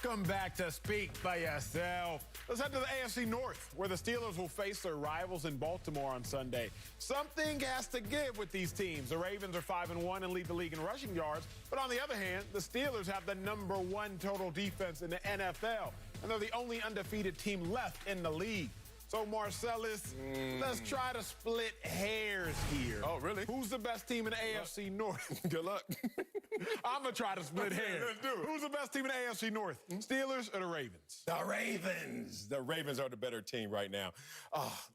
Welcome back to Speak for Yourself. Let's head to the AFC North, where the Steelers will face their rivals in Baltimore on Sunday. Something has to give with these teams. The Ravens are 5-1 and lead the league in rushing yards. But on the other hand, the Steelers have the #1 total defense in the NFL. And they're the only undefeated team left in the league. So, Marcellus, let's try to split hairs here. Oh, really? Who's the best team in the AFC North? Good luck. I'm going to try to split hairs. Let's do it. Who's the best team in the AFC North? Steelers or the Ravens? The Ravens. The Ravens are the better team right now.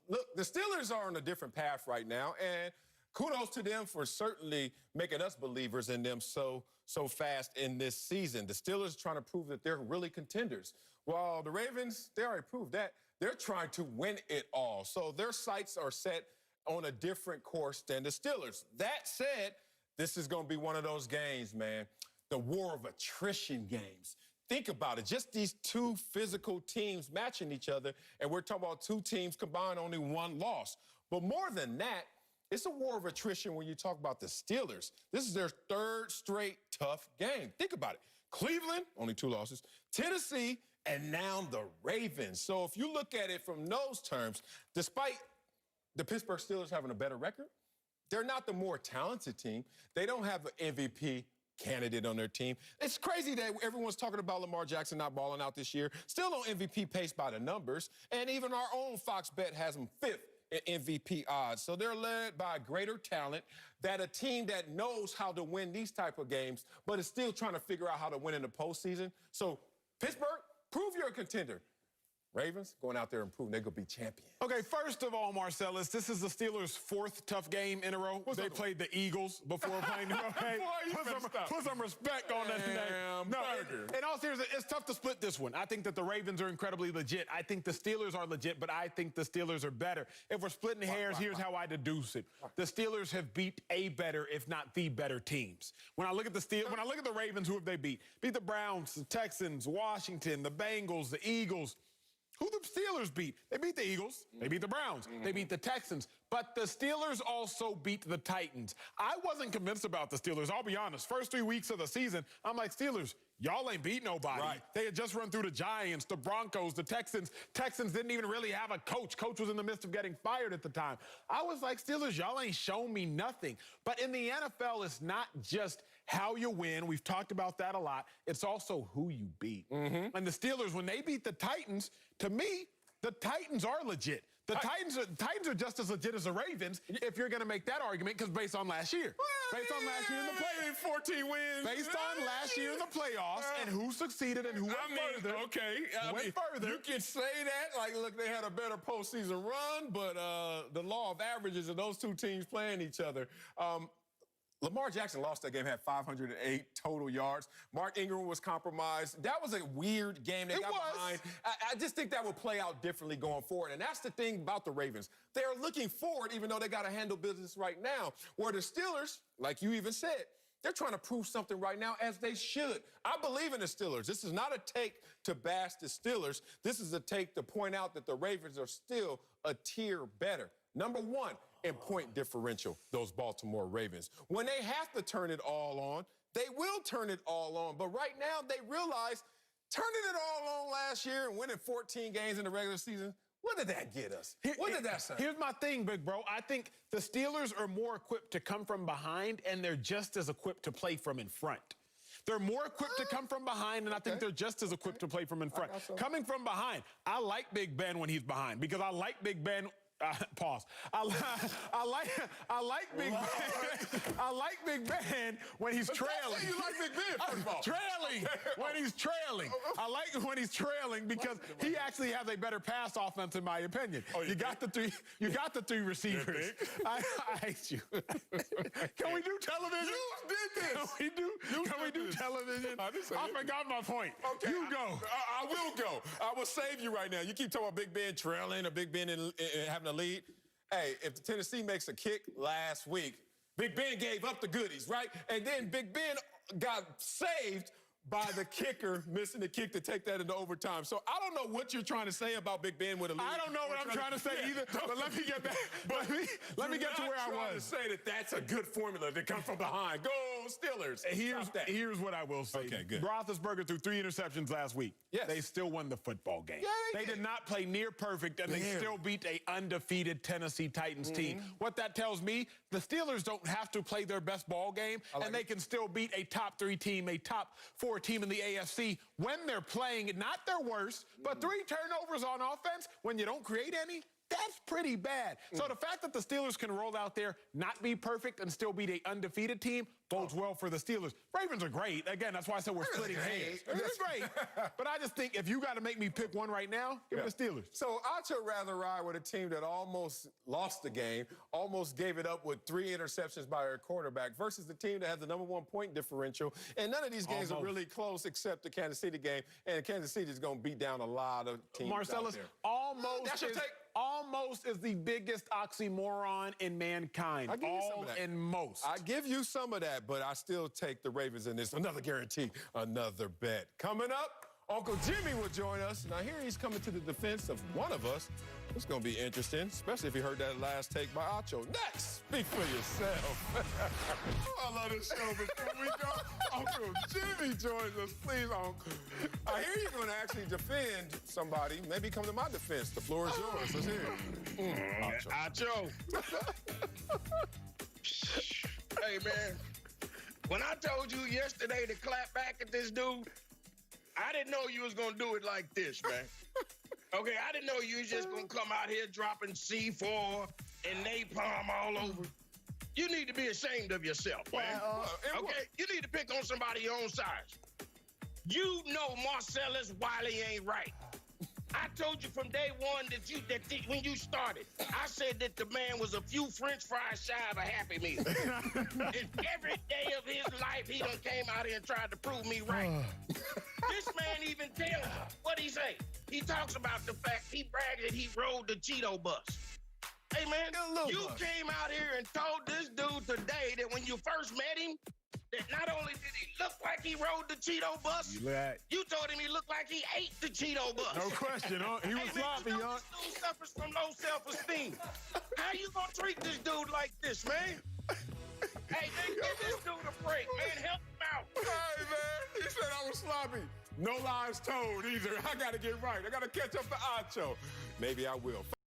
Look, the Steelers are on a different path right now, and kudos to them for certainly making us believers in them so fast in this season. The Steelers are trying to prove that they're really contenders. While the Ravens, they already proved that. They're trying to win it all. So their sights are set on a different course than the Steelers. That said, this is going to be one of those games, man. The war of attrition games. Think about it. Just these two physical teams matching each other, and we're talking about two teams combined only one loss. But more than that, it's a war of attrition when you talk about the Steelers. This is their third straight tough game. Think about it. Cleveland, only 2 losses. Tennessee, and now the Ravens. So if you look at it from those terms, despite the Pittsburgh Steelers having a better record, they're not the more talented team. They don't have an MVP candidate on their team. It's crazy that everyone's talking about Lamar Jackson not balling out this year. Still on MVP pace by the numbers. And even our own Fox Bet has them 5th in MVP odds. So they're led by greater talent, that a team that knows how to win these type of games, but is still trying to figure out how to win in the postseason. So Pittsburgh, prove you're a contender. Ravens going out there and proving they're going to be champions. Okay, first of all, Marcellus, this is the Steelers' 4th tough game in a row. They played the Eagles before playing them. Okay? Put some respect on that name. No, in all seriousness, it's tough to split this one. I think that the Ravens are incredibly legit. I think the Steelers are legit, but I think the Steelers are better. If we're splitting hairs, here's how I deduce it. The Steelers have beat a better, if not the better teams. When I look at the Ravens, who have they beat? Beat the Browns, the Texans, Washington, the Bengals, the Eagles. Who the Steelers beat? They beat the Eagles. They beat the Browns. They beat the Texans. But the Steelers also beat the Titans. I wasn't convinced about the Steelers, I'll be honest. First 3 weeks of the season, I'm like, Steelers, y'all ain't beat nobody. Right. They had just run through the Giants, the Broncos, the Texans. Texans didn't even really have a coach. Coach was in the midst of getting fired at the time. I was like, Steelers, y'all ain't shown me nothing. But in the NFL, it's not just how you win. We've talked about that a lot. It's also who you beat. And the Steelers, when they beat the Titans, to me, the Titans are legit. The Titans are just as legit as the Ravens, if you're going to make that argument, because based on last year. Based on last year in the playoffs. 14 wins. Based on last year in the playoffs and who succeeded and who went further. Okay. Further. You can say that. Like, look, they had a better postseason run, but the law of averages of those two teams playing each other. Lamar Jackson lost that game, had 508 total yards. Mark Ingram was compromised. That was a weird game. They got behind. I just think that will play out differently going forward. And that's the thing about the Ravens. They're looking forward, even though they got to handle business right now. Where the Steelers, like you even said, they're trying to prove something right now, as they should. I believe in the Steelers. This is not a take to bash the Steelers. This is a take to point out that the Ravens are still a tier better. #1 in point differential, those Baltimore Ravens. When they have to turn it all on, they will turn it all on. But right now, they realize turning it all on last year and winning 14 games in the regular season, what did that get us? What did that say? Here's my thing, big bro. I think the Steelers are more equipped to come from behind, and they're just as equipped to play from in front. They're more equipped to come from behind, and I think they're just as equipped to play from in front. Coming from behind, I like Big Ben when he's behind, because I like Big Ben. Pause. I like Big Ben. I like Big Ben when he's trailing. You like Big Ben, first of all. Trailing. When he's trailing. I like when he's trailing because he actually has a better pass offense, in my opinion. Oh, you got the three receivers. I hate you. Can we do television? You did this. Can we do television? I forgot my point. Okay, you go. I will go. I will save you right now. You keep talking about Big Ben trailing or Big Ben having a lead. Hey, if the Tennessee makes a kick last week, Big Ben gave up the goodies, right? And then Big Ben got saved by the kicker missing the kick to take that into overtime. So I don't know what you're trying to say about Big Ben with a lead. I don't know what I'm trying to say either, but let me get back. Let me get to where I was. To say that that's a good formula to come from behind. Go Steelers. Here's what I will say. Okay, good. Roethlisberger threw 3 interceptions last week. Yes. They still won the football game. Yeah, they did not play near perfect, and they still beat a undefeated Tennessee Titans team. What that tells me, the Steelers don't have to play their best ball game, and they can still beat a top 3 team, a top 4 team in the AFC when they're playing not their worst, but 3 turnovers on offense when you don't create any. That's pretty bad. So the fact that the Steelers can roll out there, not be perfect, and still beat an undefeated team bodes well for the Steelers. Ravens are great. Again, that's why I said we're splitting hairs. It's great. But I just think if you got to make me pick one right now, give me the Steelers. So I'd rather ride with a team that almost lost the game, almost gave it up with 3 interceptions by their quarterback, versus the team that has the #1 point differential. And none of these games are really close except the Kansas City game. And Kansas City is going to beat down a lot of teams. Marcellus, almost is the biggest oxymoron in mankind. I give you some of that. And most. I give you some of that, but I still take the Ravens in this. Another guarantee, another bet. Coming up, Uncle Jimmy will join us. Now, here he's coming to the defense of one of us. It's going to be interesting, especially if you heard that last take by Acho. Next, speak for yourself. I love this show. Before we go, Uncle Jimmy joins us. Please, Uncle. I hear you're going to actually defend somebody. Maybe come to my defense. The floor is yours. Let's hear it. Acho. Hey, man. When I told you yesterday to clap back at this dude, I didn't know you was going to do it like this, man. Okay, I didn't know you was just going to come out here dropping C4 and napalm all over. You need to be ashamed of yourself, man. Okay, you need to pick on somebody your own size. You know Marcellus Wiley ain't right. I told you from day one that when you started, I said that the man was a few French fries shy of a Happy Meal. And every day of his life, he done came out here and tried to prove me right. This man even tells me what he say. He talks about the fact he bragged that he rode the Cheeto bus. Hey, man, you came out here and told this dude today that when you first met him, that not only did he look like he rode the Cheeto bus, you told him he looked like he ate the Cheeto bus. No question, huh? He was sloppy, huh? This dude suffers from low self-esteem. How you gonna treat this dude like this, man? Hey, man, give this dude a break, man. Help him out. Hey, man, he said I was sloppy. No lies told either. I got to get right. I got to catch up to Acho. Maybe I will.